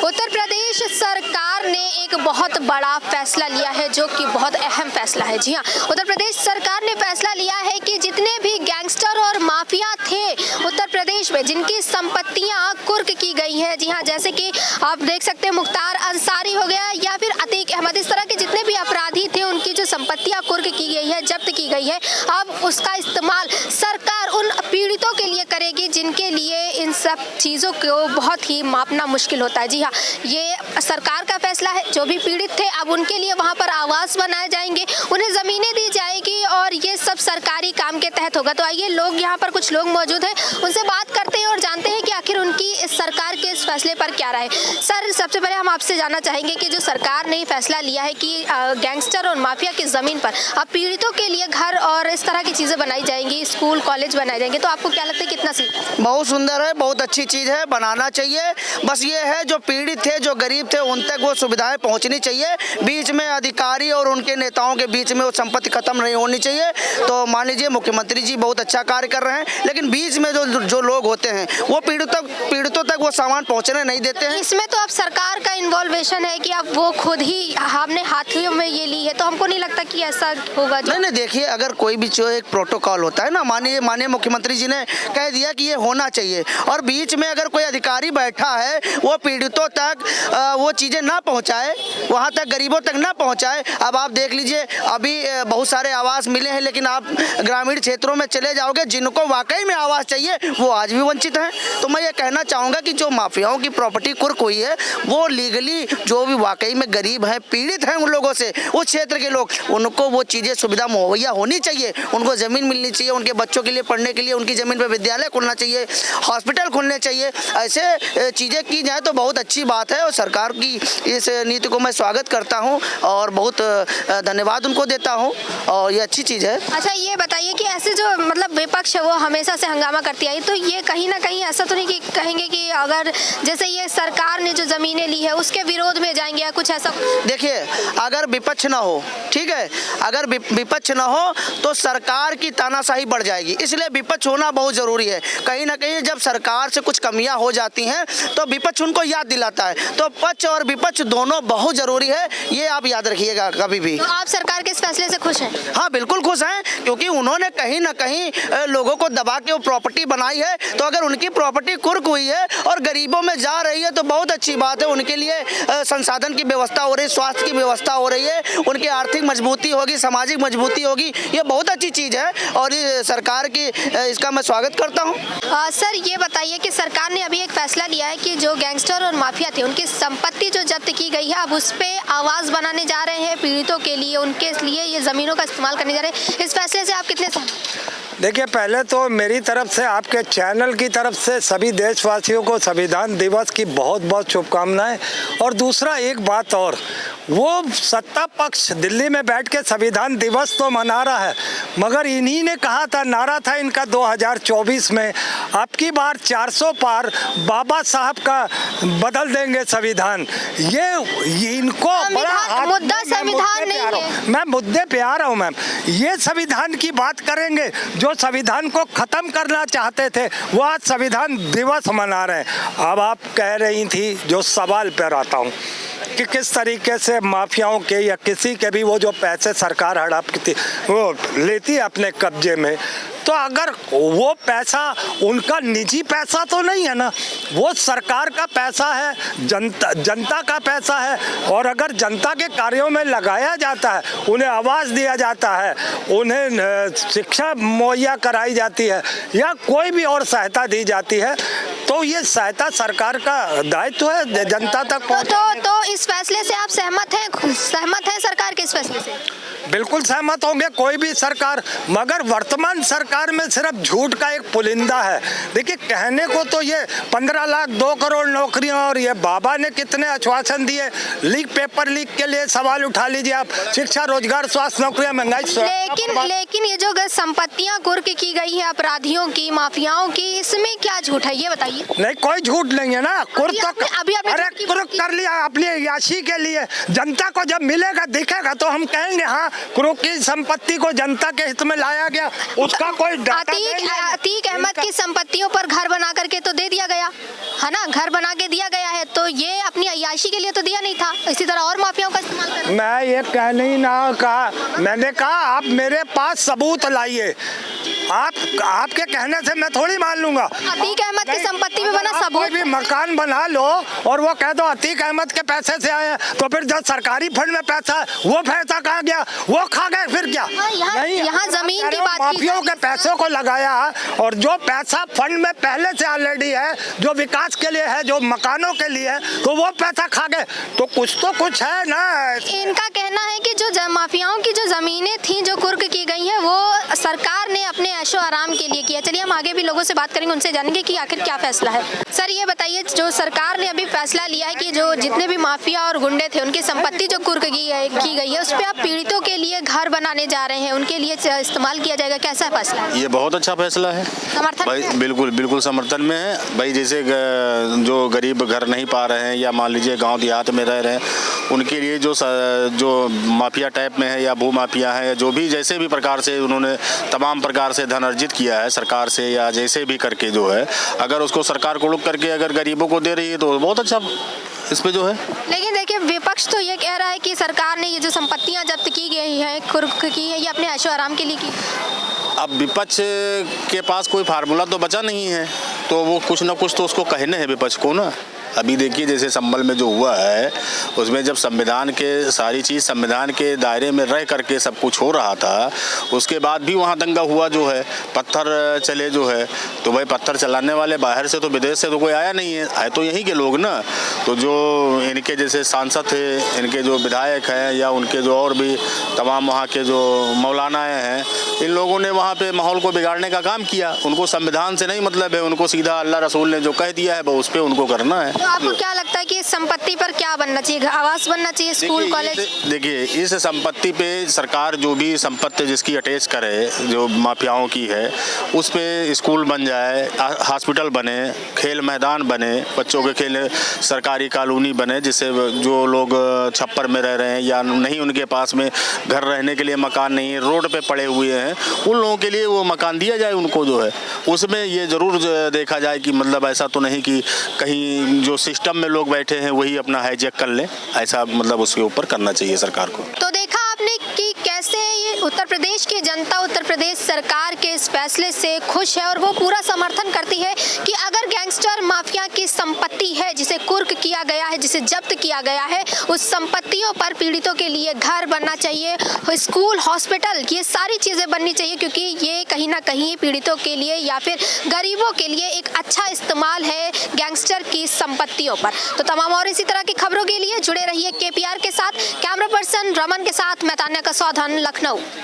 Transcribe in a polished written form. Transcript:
उत्तर प्रदेश सरकार ने एक बहुत बड़ा फैसला लिया है जो कि बहुत अहम फैसला है। जी हाँ, उत्तर प्रदेश सरकार ने फैसला लिया है कि जितने भी गैंगस्टर और माफिया थे उत्तर प्रदेश में, जिनकी संपत्तियां कुर्क की गई हैं, जी हाँ, जैसे कि आप देख सकते हैं मुख्तार अंसारी हो गया या फिर अतीक अहमद, इस तरह के जितने भी अपराधी थे उनकी जो संपत्तियां कुर्क की गई है, जब्त की गई है, अब उसका इस्तेमाल सरकार उन पीड़ितों के लिए करेगी जिनके लिए इन सब चीज़ों को बहुत ही मापना मुश्किल होता है। जी हाँ, ये सरकार का फैसला है। जो भी पीड़ित थे अब उनके लिए वहाँ पर आवास बनाए जाएंगे, उन्हें ज़मीनें दी जाएगी और ये सब सरकारी काम के तहत होगा। तो आइए, लोग यहाँ पर कुछ लोग मौजूद हैं, उनसे बात करते हैं और जानते हैं कि आखिर उनकी इस सरकार के इस फैसले पर क्या राय। सर, सबसे पहले हम आपसे जानना चाहेंगे कि जो सरकार ने फैसला लिया है कि गैंगस्टर और माफिया की ज़मीन पर अब पीड़ितों के लिए घर और इस तरह की चीज़ें बनाई जाएंगी, स्कूल कॉलेज बनाए जाएंगे, तो आपको क्या लगता है कितना सही? बहुत सुंदर है, बहुत अच्छी चीज़ है, बनाना चाहिए। बस ये है जो पीड़ित थे, जो गरीब थे, उन तक वो सुविधाएं पहुंचनी चाहिए। बीच में अधिकारी और उनके नेताओं के बीच में वो संपत्ति खत्म नहीं होनी चाहिए। तो मान लीजिए मुख्यमंत्री जी बहुत अच्छा कार्य कर रहे हैं, लेकिन बीच में जो लोग होते हैं वो पीड़ितों तक वो सामान पहुँचने नहीं देते हैं। इसमें तो अब सरकार का इन्वॉल्वेशन है कि अब वो खुद ही हमने हाथियों में ये ली है, तो हमको नहीं लगता कि ऐसा होगा। नहीं, देखिए, अगर कोई भी जो एक प्रोटोकॉल होता है ना, माननीय मुख्यमंत्री जी ने कह दिया कि ये होना चाहिए, और बीच में अगर कोई अधिकारी बैठा है वो पीड़ितों तक वो चीज़ें ना पहुंचाए, वहां तक गरीबों तक ना पहुंचाए। अब आप देख लीजिए, अभी बहुत सारे आवास मिले हैं, लेकिन आप ग्रामीण क्षेत्रों में चले जाओगे, जिनको वाकई में आवास चाहिए वो आज भी वंचित हैं। तो मैं ये कहना चाहूँगा कि जो माफियाओं की प्रॉपर्टी कुर्क हुई है, वो लीगली जो भी वाकई में गरीब हैं, पीड़ित हैं, उन लोगों से, उस क्षेत्र के लोग, उनको वो चीज़ें सुविधा मुहैया होनी चाहिए। उनको ज़मीन मिलनी चाहिए, उनके बच्चों के लिए पढ़ने के लिए उनकी ज़मीन पर विद्यालय खुलना चाहिए, हॉस्पिटल खुलने चाहिए। ऐसे चीज़ें की जाए तो बहुत अच्छी बात है और सरकार की इस नीति को मैं स्वागत करता हूं और बहुत धन्यवाद उनको देता हूं, और ये अच्छी चीज़ है। अच्छा, ये बताइए कि ऐसे जो मतलब विपक्ष है वो हमेशा से हंगामा करती आई, तो ये कहीं ना कहीं ऐसा तो नहीं कि कहेंगे कि अगर जैसे ये सरकार ने जो ज़मीनें ली है उसके विरोध में जाएंगे या कुछ ऐसा? देखिए, अगर विपक्ष ना हो, ठीक है, अगर विपक्ष ना हो तो सरकार की तानाशाही बढ़ जाएगी, इसलिए विपक्ष होना बहुत ज़रूरी है। कहीं ना कहीं जब सरकार से कुछ कमियां हो जाती हैं तो विपक्ष उनको याद दिलाता है, तो पक्ष और विपक्ष दोनों बहुत ज़रूरी है, ये आप याद रखिएगा कभी भी। तो आप सरकार के इस फैसले से खुश हैं? हाँ, बिल्कुल खुश हैं, क्योंकि उन्होंने कहीं ना कहीं लोगों को दबा के वो प्रॉपर्टी बनाई है। तो अगर उनकी प्रॉपर्टी कुर्क हुई है और गरीबों में जा रही है तो बहुत अच्छी बात है। उनके लिए संसाधन की व्यवस्था हो रही है, स्वास्थ्य की व्यवस्था हो रही है, उनकी आर्थिक मजबूती होगी, सामाजिक मजबूती होगी, ये बहुत अच्छी चीज़ है और ये सरकार की इसका मैं स्वागत करता हूँ। सर, ये बताइए कि सरकार ने अभी एक फैसला लिया है कि जो गैंगस्टर और माफिया थे उनकी संपत्ति जो जब्त की गई है अब उस पर आवास बनाने जा रहे हैं पीड़ितों के लिए, उनके लिए ये ज़मीनों का इस्तेमाल करने जा रहे हैं। इस फैसले से आप कितने सहमत? देखिए, पहले तो मेरी तरफ से, आपके चैनल की तरफ से सभी देशवासियों को संविधान दिवस की बहुत बहुत शुभकामनाएं। और दूसरा एक बात और, वो सत्ता पक्ष दिल्ली में बैठ के संविधान दिवस तो मना रहा है, मगर इन्हीं ने कहा था, नारा था इनका 2024 में, अब की बार 400 पार, बाबा साहब का बदल देंगे संविधान। ये इनको बड़ा मुद्दा संविधान नहीं है। मैं मुद्दे पे आ रहा हूँ मैम। ये संविधान की बात करेंगे, जो संविधान को खत्म करना चाहते थे वो आज संविधान दिवस मना रहे हैं। अब आप कह रही थी, जो सवाल पर आता हूँ कि किस तरीके से माफियाओं के या किसी के भी वो जो पैसे सरकार हड़पती वो लेती है अपने कब्जे में, तो अगर वो पैसा उनका निजी पैसा तो नहीं है ना, वो सरकार का पैसा है, जनता का पैसा है। और अगर जनता के कार्यों में लगाया जाता है, उन्हें आवास दिया जाता है, उन्हें शिक्षा मुहैया कराई जाती है या कोई भी और सहायता दी जाती है, तो ये सहायता सरकार का दायित्व है जनता तक पहुँचाने। तो इस फैसले से आप सहमत हैं सरकार के इस फैसले से? बिल्कुल सहमत होंगे कोई भी सरकार, मगर वर्तमान सरकार में सिर्फ झूठ का एक पुलिंदा है। देखिए, कहने को तो ये 15 लाख 2 करोड़ नौकरियां, और ये बाबा ने कितने आश्वासन दिए, लीक पेपर लीक के लिए सवाल उठा लीजिए आप, शिक्षा, रोजगार, स्वास्थ्य, नौकरियां, महंगाई। लेकिन ये जो संपत्तियां कुर्क की गई है अपराधियों की, माफियाओं की, इसमें क्या झूठ है ये बताइए? नहीं, कोई झूठ नहीं है ना। कुर्क कर लिया अपनी अय्याशी के लिए। जनता को जब मिलेगा दिखेगा तो हम कहेंगे हाँ कुर्क की संपत्ति को जनता के हित में लाया गया, उसका कोई डाटा अतीक अहमद की संपत्तियों पर घर बना करके तो दे दिया गया है ना, घर बना के दिया गया है, तो ये अपनी अय्याशी के लिए तो दिया नहीं था। इसी तरह और माफियाओं का इस्तेमाल कर। मैं ये कहने ही ना कहा, मैंने कहा आप मेरे पास सबूत लाइए। आपके कहने से मैं थोड़ी मान लूंगा। अतीक अहमद की संपत्ति में बना सबूत, कोई भी मकान बना लो और वो कह दो अतीक अहमद के पैसे से आए हैं, तो फिर जो सरकारी फंड में पैसा वो पैसा कहाँ गया, वो खा गए फिर क्या? यहाँ जमीन की बात, माफियाओं के पैसों को लगाया और जो पैसा फंड में पहले से ऑलरेडी है, जो विकास के लिए है, जो मकानों के लिए है, तो वो पैसा खा गए। तो कुछ है ना। इनका कहना है कि जो माफियाओं की जो जमीनें थी जो कुर्क की गई है वो सरकार ने अपने ऐशो आराम के लिए किया। चलिए हम आगे भी लोगों से बात करेंगे, उनसे जानेंगे कि आखिर क्या फैसला है। सर ये बताइए, जो सरकार ने अभी फैसला लिया है कि जो जितने भी माफिया और गुंडे थे उनकी संपत्ति जो कुर्क की गई है उस पर आप पीड़ितों के लिए घर बनाने जा रहे हैं, उनके लिए इस्तेमाल किया जाएगा, कैसा फैसला है? ये बहुत अच्छा फैसला है, समर्थन बिल्कुल समर्थन में है भाई। जैसे जो गरीब घर नहीं पा रहे हैं या मान लीजिए गांव देहात में रह रहे हैं, उनके लिए जो माफिया टाइप में है या भू माफिया है, जो भी जैसे भी प्रकार से उन्होंने तमाम प्रकार से धन अर्जित किया है सरकार से या जैसे भी करके जो है, अगर उसको सरकार को रुक करके अगर गरीबों को दे रही है तो बहुत अच्छा इस पे जो है। लेकिन देखिए विपक्ष तो ये कह रहा है कि सरकार ने ये जो संपत्तियां जब्त की गई हैं कुर्क की है, ये अपने ऐशो आराम के लिए की। अब विपक्ष के पास कोई फार्मूला तो बचा नहीं है, तो वो कुछ ना कुछ तो उसको कहने हैं विपक्ष को ना। अभी देखिए जैसे संभल में जो हुआ है उसमें जब संविधान के सारी चीज़ संविधान के दायरे में रह करके सब कुछ हो रहा था, उसके बाद भी वहाँ दंगा हुआ जो है, पत्थर चले जो है, तो भाई पत्थर चलाने वाले बाहर से तो विदेश से तो कोई आया नहीं है तो यहीं के लोग ना। तो जो इनके जैसे सांसद थे, इनके जो विधायक हैं या उनके जो और भी तमाम वहाँ के जो मौलानाएँ हैं, इन लोगों ने वहाँ पे माहौल को बिगाड़ने का काम किया। उनको संविधान से नहीं मतलब है, उनको सीधा अल्लाह रसूल ने जो कह दिया है उस पर उनको करना है। तो आपको क्या लगता है कि इस संपत्ति पर क्या बनना चाहिए, आवास बनना चाहिए, स्कूल कॉलेज? देखिए इस संपत्ति पे सरकार जो भी संपत्ति जिसकी अटैच करे जो माफियाओं की है, उस पे स्कूल बन जाए, हॉस्पिटल बने, खेल मैदान बने, बच्चों के खेल, सरकारी कॉलोनी बने, जिससे जो लोग छप्पर में रह रहे हैं या नहीं उनके पास में घर रहने के लिए मकान नहीं है, रोड पे पड़े हुए हैं, उन लोगों के लिए वो मकान दिया जाए उनको जो है। उसमें ये ज़रूर देखा जाए कि मतलब ऐसा तो नहीं कि कहीं जो सिस्टम में लोग बैठे हैं वही अपना हाईजैक कर लें, ऐसा मतलब उसके ऊपर करना चाहिए सरकार को। तो देखा आपने कि कैसे ये उत्तर प्रदेश की जनता उत्तर प्रदेश सरकार के इस फैसले से खुश है और वो पूरा समर्थन करती है कि अगर गैंगस्टर माफिया की संपत्ति है जिसे कुर्क किया गया है, जिसे जब्त किया गया है, उस संपत्तियों पर पीड़ितों के लिए घर बनना चाहिए, स्कूल, हॉस्पिटल, ये सारी चीज़ें बननी चाहिए, क्योंकि ये कहीं ना कहीं पीड़ितों के लिए या फिर गरीबों के लिए एक अच्छा इस्तेमाल है गैंगस्टर की संपत्तियों पर। तो तमाम और इसी तरह की खबरों के लिए जुड़े रहिए KPR के साथ। कैमरा पर्सन रमन के साथ मैं तान्या कसौधन, लखनऊ।